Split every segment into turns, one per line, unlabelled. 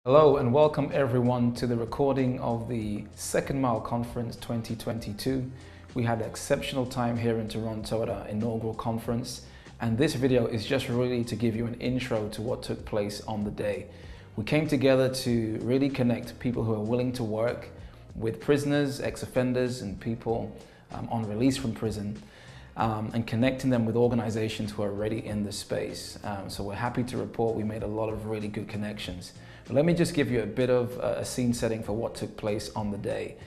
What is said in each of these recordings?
Hello and welcome everyone to the recording of the Second Mile Conference 2022. We had an exceptional time here in Toronto at our inaugural conference, and this video is just really to give you an intro to what took place on the day. We came together to really connect people who are willing to work with prisoners, ex-offenders and people on release from prison, and connecting them with organizations who are already in the space. So we're happy to report we made a lot of really good connections. But let me just give you a bit of a scene setting for what took place on the day.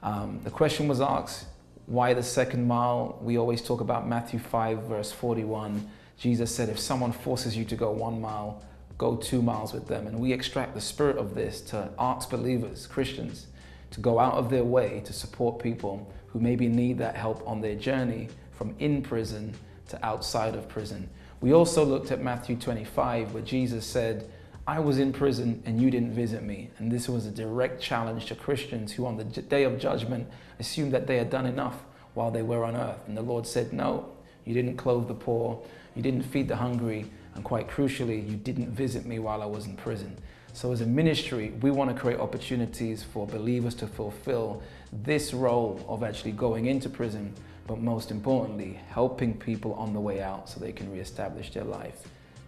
The question was asked, why the second mile? We always talk about Matthew 5 verse 41. Jesus said, if someone forces you to go 1 mile, go 2 miles with them. And we extract the spirit of this to ask believers, Christians, to go out of their way to support people who maybe need that help on their journey from in prison to outside of prison. We also looked at Matthew 25 where Jesus said, I was in prison and you didn't visit me. And this was a direct challenge to Christians who on the day of judgment assumed that they had done enough while they were on earth. And the Lord said, no, you didn't clothe the poor, you didn't feed the hungry, and quite crucially, you didn't visit me while I was in prison. So as a ministry, we want to create opportunities for believers to fulfill this role of actually going into prison, but most importantly, helping people on the way out so they can reestablish their life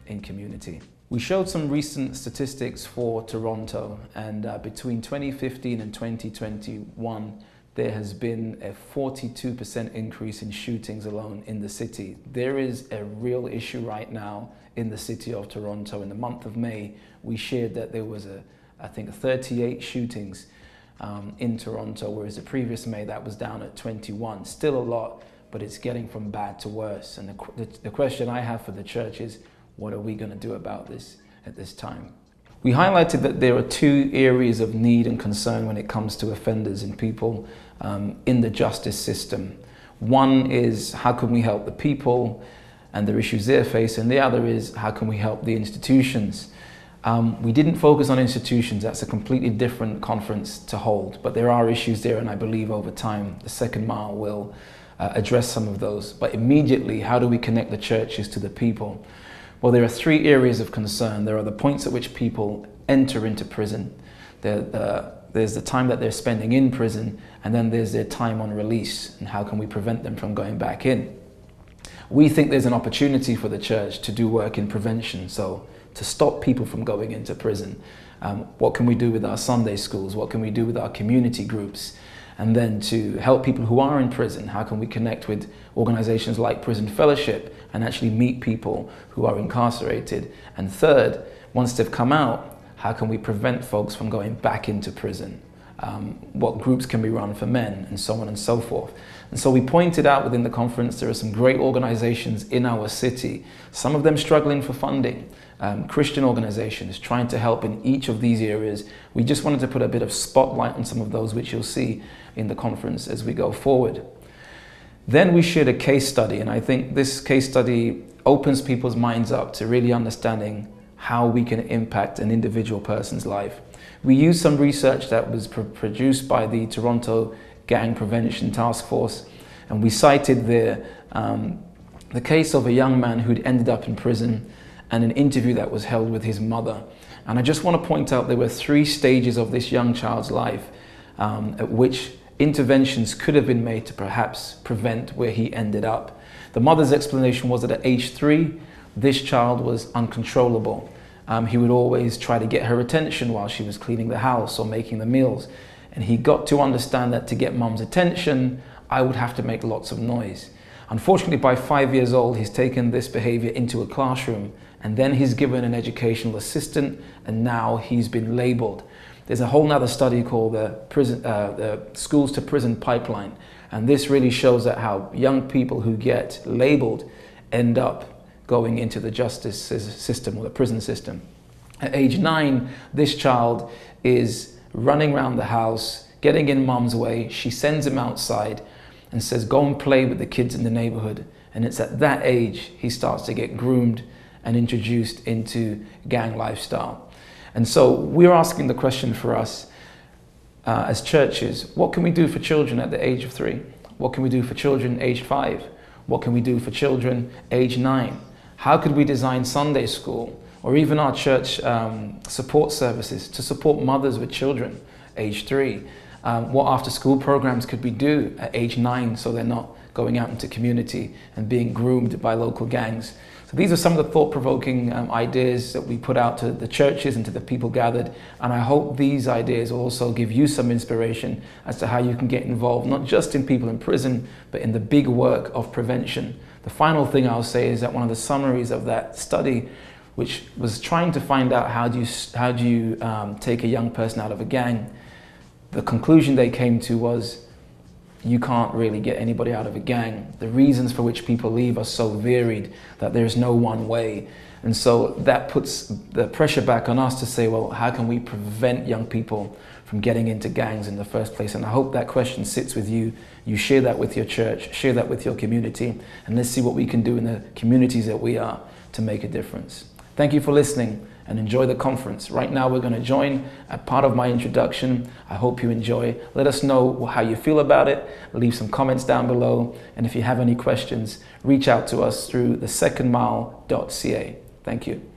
in community. We showed some recent statistics for Toronto, and between 2015 and 2021, there has been a 42% increase in shootings alone in the city. There is a real issue right now in the city of Toronto. In the month of May, we shared that there was I think 38 shootings in Toronto, whereas the previous May that was down at 21. Still a lot, but it's getting from bad to worse. And the question I have for the church is, what are we going to do about this at this time? We highlighted that there are 2 areas of need and concern when it comes to offenders and people in the justice system. One is how can we help the people and the issues they're facing, and the other is how can we help the institutions. We didn't focus on institutions, that's a completely different conference to hold, but there are issues there, and I believe over time the second mile will address some of those. But immediately, how do we connect the churches to the people? Well, there are 3 areas of concern. There are the points at which people enter into prison. There's the time that they're spending in prison, and then there's their time on release, and how can we prevent them from going back in? We think there's an opportunity for the church to do work in prevention, so to stop people from going into prison. What can we do with our Sunday schools? What can we do with our community groups? And then to help people who are in prison, how can we connect with organizations like Prison Fellowship and actually meet people who are incarcerated? And third, once they've come out, how can we prevent folks from going back into prison? What groups can we run for men, and so on and so forth. And so we pointed out within the conference there are some great organizations in our city, some of them struggling for funding, Christian organizations trying to help in each of these areas. We just wanted to put a bit of spotlight on some of those, which you'll see in the conference as we go forward. Then we shared a case study, and I think this case study opens people's minds up to really understanding how we can impact an individual person's life. We used some research that was produced by the Toronto Gang Prevention Task Force, and we cited there the case of a young man who'd ended up in prison and an interview that was held with his mother. And I just want to point out there were 3 stages of this young child's life at which interventions could have been made to perhaps prevent where he ended up. The mother's explanation was that at age 3, this child was uncontrollable. He would always try to get her attention while she was cleaning the house or making the meals. And he got to understand that to get mum's attention, I would have to make lots of noise. Unfortunately, by 5 years old, he's taken this behavior into a classroom, and then he's given an educational assistant, and now he's been labeled. There's a whole nother study called the schools to prison pipeline. And this really shows that how young people who get labeled end up going into the justice system or the prison system. At age 9, this child is running around the house, getting in mum's way. She sends him outside and says, go and play with the kids in the neighborhood. And it's at that age he starts to get groomed and introduced into gang lifestyle. And so we're asking the question for us as churches, what can we do for children at the age of 3? What can we do for children aged 5? What can we do for children aged 9? How could we design Sunday school or even our church support services to support mothers with children, age 3. What after school programs could we do at age 9 so they're not going out into community and being groomed by local gangs? So these are some of the thought-provoking ideas that we put out to the churches and to the people gathered. And I hope these ideas will also give you some inspiration as to how you can get involved, not just in people in prison, but in the big work of prevention. The final thing I'll say is that one of the summaries of that study, which was trying to find out how do you take a young person out of a gang, the conclusion they came to was you can't really get anybody out of a gang. The reasons for which people leave are so varied that there's no one way. And so that puts the pressure back on us to say, well, how can we prevent young people from getting into gangs in the first place? And I hope that question sits with you. You share that with your church, share that with your community, and let's see what we can do in the communities that we are to make a difference. Thank you for listening and enjoy the conference. Right now we're going to join a part of my introduction. I hope you enjoy. Let us know how you feel about it. Leave some comments down below. And if you have any questions, reach out to us through thesecondmile.ca. Thank you.